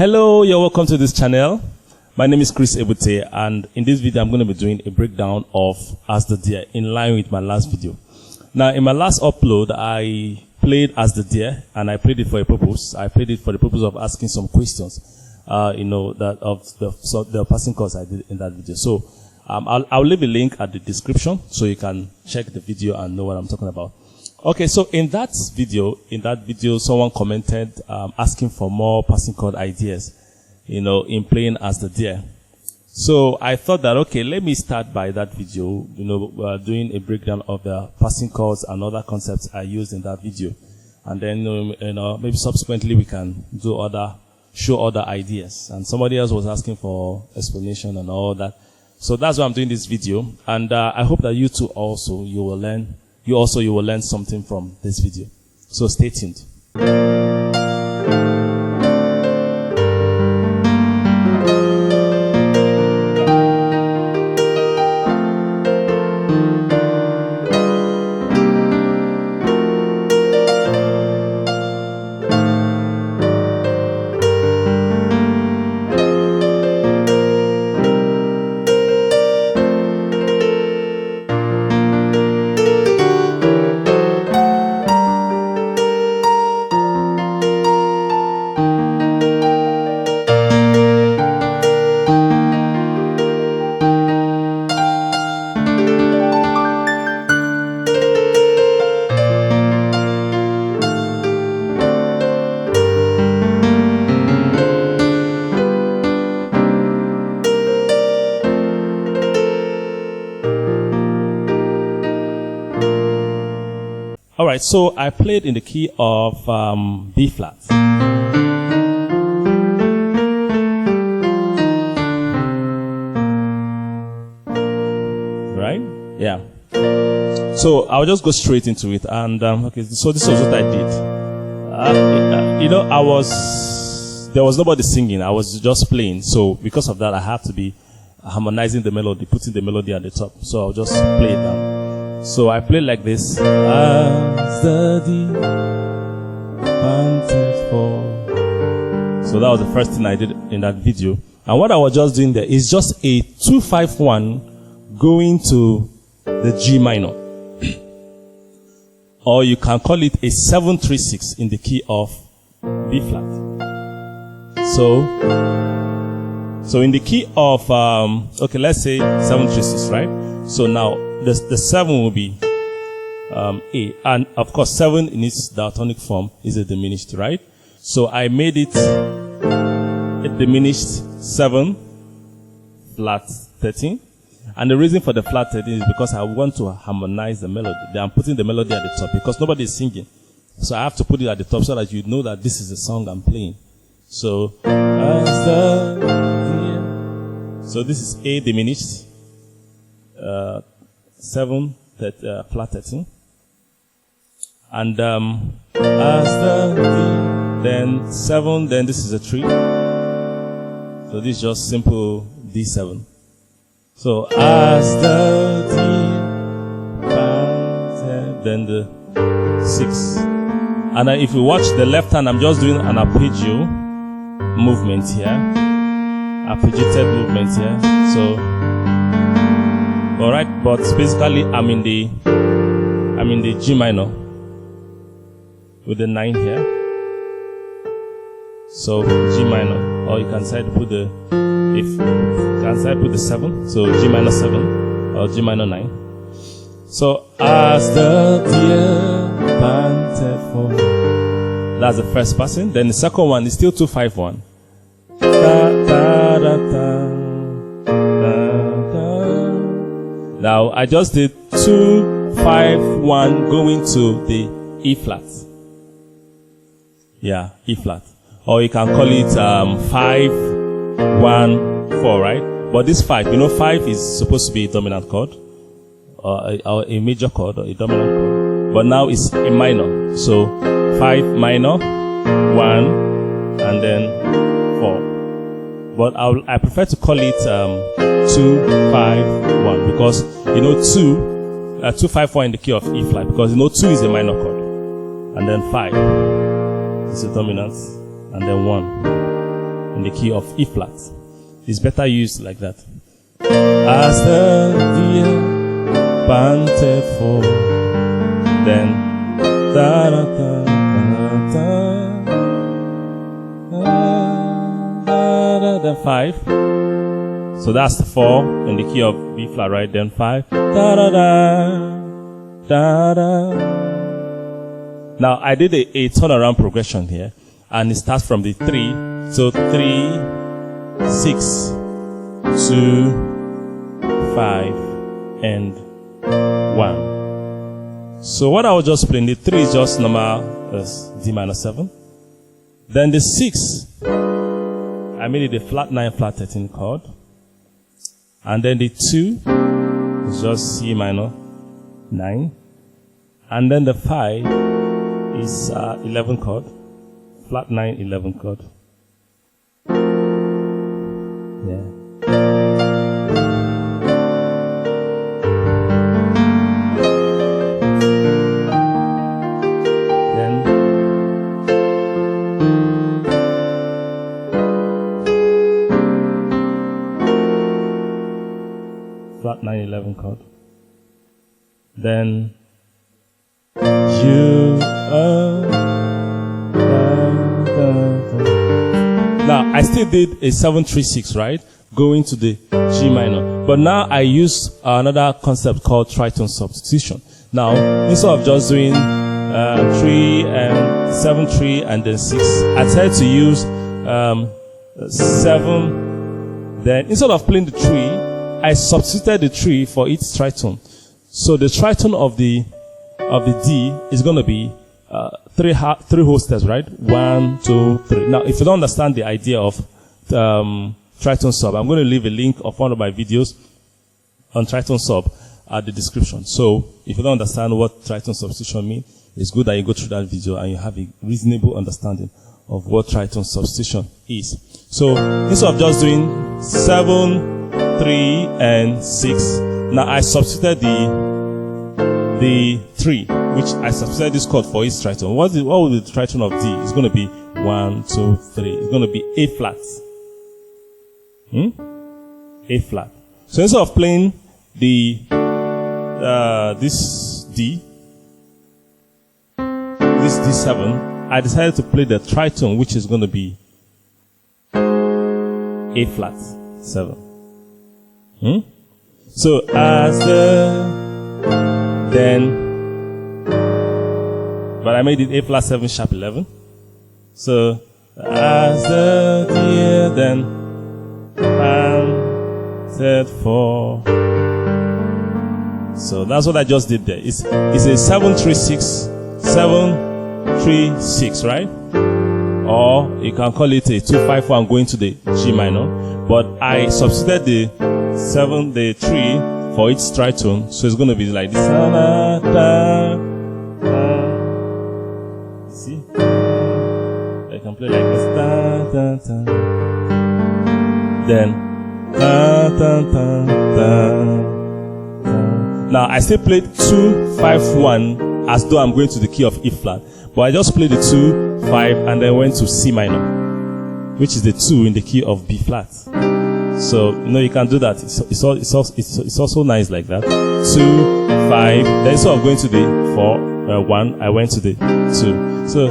Hello, you're welcome to this channel. My name is Ebute, and in this video I'm going to be doing a breakdown of As the Deer in line with my last video. Now, in my last upload, I played As the Deer, and I played it for a purpose. I played it for the purpose of asking some questions, that of the passing course I did in that video. So I'll leave a link at the description so you can check the video and know what I'm talking about. Okay, so in that video, someone commented asking for more passing chord ideas, in playing As the Deer. So I thought that, okay, let me start by that video, doing a breakdown of the passing chords and other concepts I used in that video. And then, maybe subsequently we can show other ideas. And somebody else was asking for explanation and all that. So that's why I'm doing this video. And I hope that you too also, you will learn something from this video. So stay tuned. Alright, so I played in the key of B flat. Right? Yeah. So I'll just go straight into it. And okay, so this was what I did. There was nobody singing. I was just playing. So because of that, I have to be harmonizing the melody, putting the melody at the top. So I'll just play it down. So I played like this. As the deer panted for. So that was the first thing I did in that video. And what I was just doing there is just a 2-5-1 going to the G minor. Or you can call it a 7-3-6 in the key of B flat. So in the key of, okay, let's say 7-3-6, right? So now, the 7 will be A. And of course, 7 in its diatonic form is a diminished, right? So I made it a diminished 7 flat 13. And the reason for the flat 13 is because I want to harmonize the melody. I'm putting the melody at the top because nobody is singing. So I have to put it at the top so that you know that this is the song I'm playing. So, so this is A diminished. 7 flat 13, and as the D, then 7, then this is a 3. So this is just simple D7. So as the D, then the 6. And if you watch the left hand, I'm just doing an arpeggio movement here, arpeggiated movement here. So. Alright, but basically I'm in the G minor with the 9 here. So G minor, or you can decide to put the 7, so G minor 7 or G minor 9. So as the deer panted for, that's the first passing. Then the second one is still 2-5-1. Now, I just did 2-5-1 going to the E flat. Yeah, E flat. Or you can call it 5-1-4, right? But this 5, 5 is supposed to be a dominant chord, or a major chord, or a dominant chord. But now it's a minor. So 5 minor, 1, and then 4. But I prefer to call it 2-5-1 because 2-5-1 in the key of E flat because 2 is a minor chord, and then 5 is a dominant, and then 1. in the key of E flat. It's better used like that. As the deer panted for, then da da da da da da, then 5. So that's the 4 in the key of B flat, right? Then 5 da da da da da. Now I did a turnaround progression here, and it starts from the 3. So 3, 6, 2, 5, and 1. So what I was just playing, the 3 is just normal D minor 7. Then the 6, I made it a flat 9, flat 13 chord. And then the 2 is just C minor 9. And then the 5 is 11 chord, flat 9, 11 chord. Yeah. Then flat 9, 11 chord. Then you are. Now I still did a 7, 3, 6, right? Going to the G minor. But now I use another concept called tritone substitution. Now instead of just doing 3 and 7, 3 and then 6, I tried to use 7. Then instead of playing the 3, I substituted the 3 for its tritone. So the tritone of the D is going to be 3 whole steps, right? 1, 2, 3. Now, if you don't understand the idea of tritone sub, I'm going to leave a link of one of my videos on tritone sub at the description. So, if you don't understand what tritone substitution means, it's good that you go through that video and you have a reasonable understanding of what tritone substitution is. So, instead of just doing 7, 3, and 6, now I substituted the 3, which I substituted this chord for its tritone. What will be the tritone of D? It's going to be 1, 2, 3. It's going to be A flat. A flat. So instead of playing the this D, this D7, I decided to play the tritone, which is going to be A flat 7. So as but I made it A flat 7 sharp 11. So as the deer then panted for. So that's what I just did there. It's a 7, 3, 6, 7, 3, 6, right? Or you can call it a 2, 5, 1 going to the G minor. But I substituted the 7, the 3 for its tritone, so it's going to be like this. See? I can play like this. Then now I still played 2, 5, 1 as though I'm going to the key of E flat, but I just played the 2, 5 and then went to C minor, which is the 2 in the key of B flat. So, you can do that. It's also nice like that. 2, 5. Then instead of going to the 4, 1, I went to the 2. So,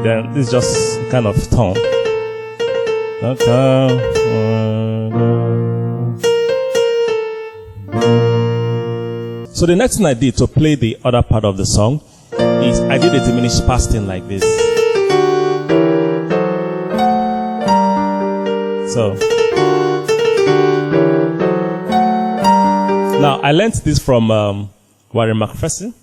then this is just kind of tone. So the next thing I did to play the other part of the song is I did a diminished passing like this. So now I learned this from Warren McPherson.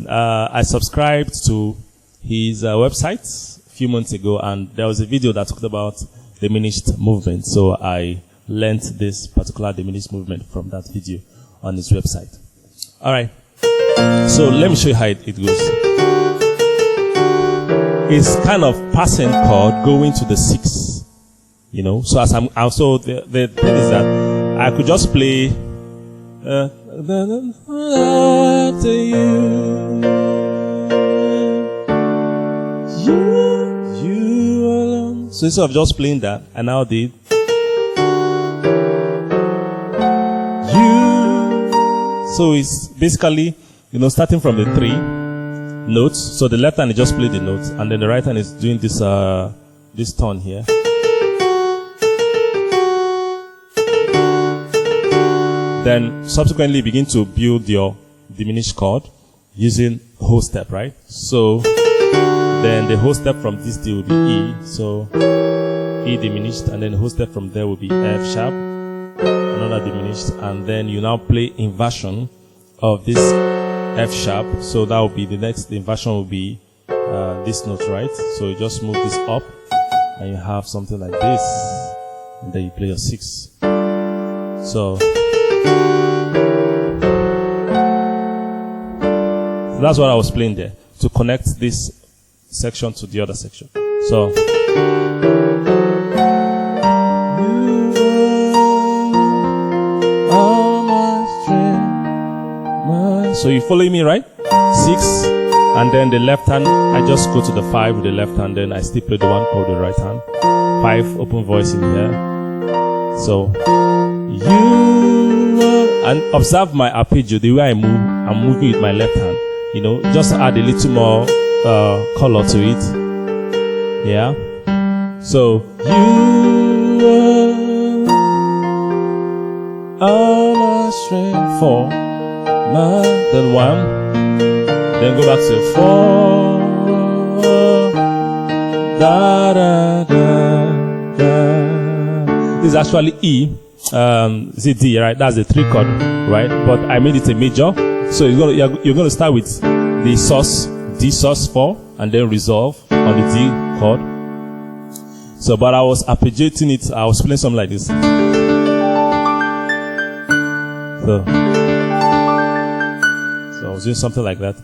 I subscribed to his website a few months ago, and there was a video that talked about diminished movement. So I learned this particular diminished movement from that video on his website. All right. So let me show you how it goes. It's kind of passing chord going to the 6. So as I'm also the thing is that I could just play to you alone. So instead of just playing that, I now did you. So it's basically, starting from the 3 notes. So the left hand is just play the notes, and then the right hand is doing this this tone here. Then subsequently begin to build your diminished chord using whole step, right? So then the whole step from this D will be E. So E diminished, and then the whole step from there will be F sharp, another diminished, and then you now play inversion of this F sharp. So that will be the next inversion will be this note, right? So you just move this up, and you have something like this, and then you play your 6. So that's what I was playing there, to connect this section to the other section. So so you follow me, right? 6, and then the left hand, I just go to the 5 with the left hand, then I still play the 1 chord with the right hand. 5, open voice in here. So and observe my arpeggio, the way I move. I'm moving with my left hand. Just add a little more color to it. Yeah. So you are my strength, 4, then 1, then go back to 4, da da da da. This is actually E. Is it D, right? That's the 3 chord, right? But I made it a major. So you're going to start with the sus, D sus 4, and then resolve on the D chord. So, but I was arpeggiating it. I was playing something like this. So I was doing something like that.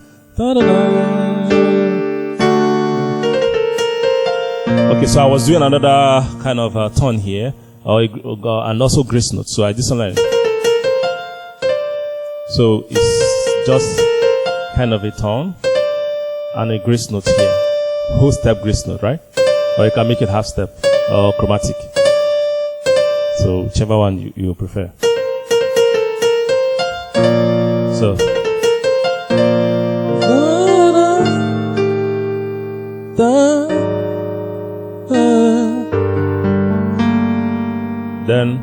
Okay, so I was doing another kind of tone here. And also grace notes. So I did something like that. So it's just kind of a tone and a grace note here. Whole step grace note, right? Or you can make it half step or chromatic. So whichever one you prefer. So then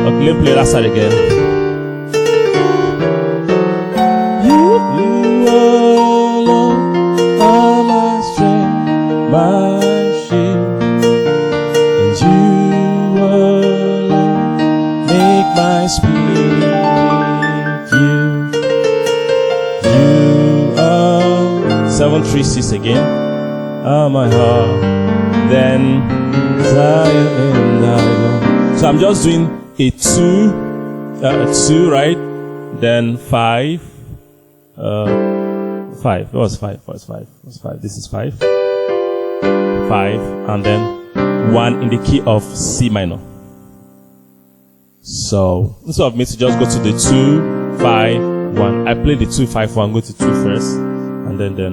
okay, let me play that side again. You alone are my strength, my shield, and you alone make my spirit you are 7 3 6 again. My heart, then Zion and I go. So I'm just doing a 2, right? Then 5, 5. What was 5? What was 5? What was 5? This is 5, 5, and then 1 in the key of C minor. So instead of me to just go to the 2, 5, 1, I play the 2, 5, 1, go to 2 first, and then the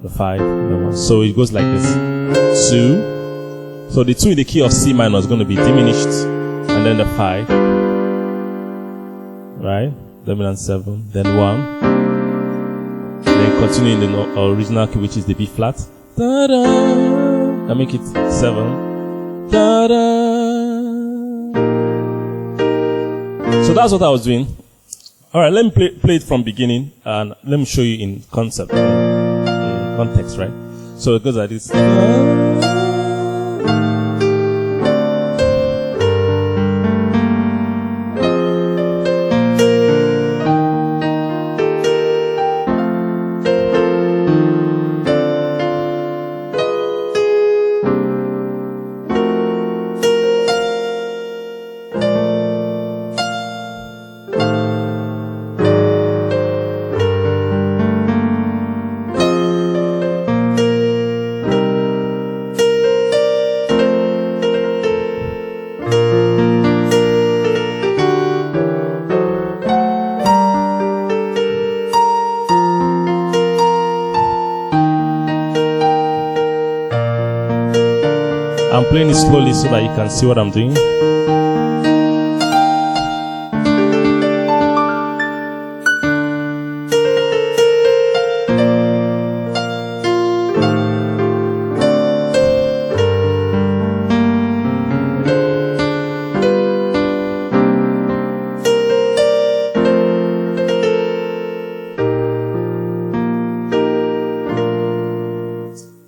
5, the 1. So it goes like this: 2. So the 2 in the key of C minor is going to be diminished, and then the 5, right? Dominant 7, then 1, then continue in the original key, which is the B flat. Da-da. I make it 7. Da-da. So that's what I was doing. All right, let me play it from beginning, and let me show you in concept, in context, right? So it goes like this. I'm playing it slowly so that you can see what I'm doing.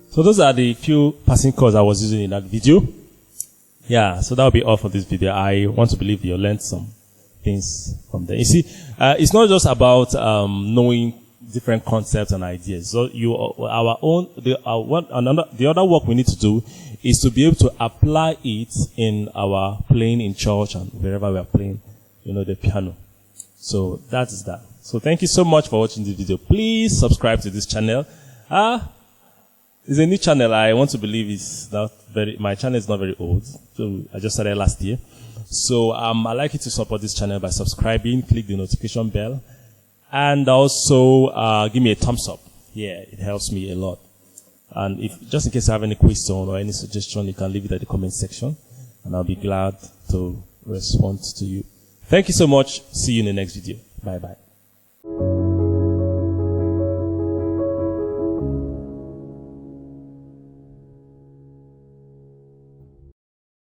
So those are the few passing chords I was using in that video. Yeah, so that will be all for this video. I want to believe you learned some things from there. You see, it's not just about knowing different concepts and ideas. So the other work we need to do is to be able to apply it in our playing in church and wherever we are playing, the piano. So that is that. So thank you so much for watching this video. Please subscribe to this channel. It's a new channel. I want to believe my channel is not very old. So I just started last year. So I'd like you to support this channel by subscribing, click the notification bell, and also give me a thumbs up. Yeah, it helps me a lot. And just in case you have any question or any suggestion, you can leave it at the comment section, and I'll be glad to respond to you. Thank you so much. See you in the next video. Bye bye.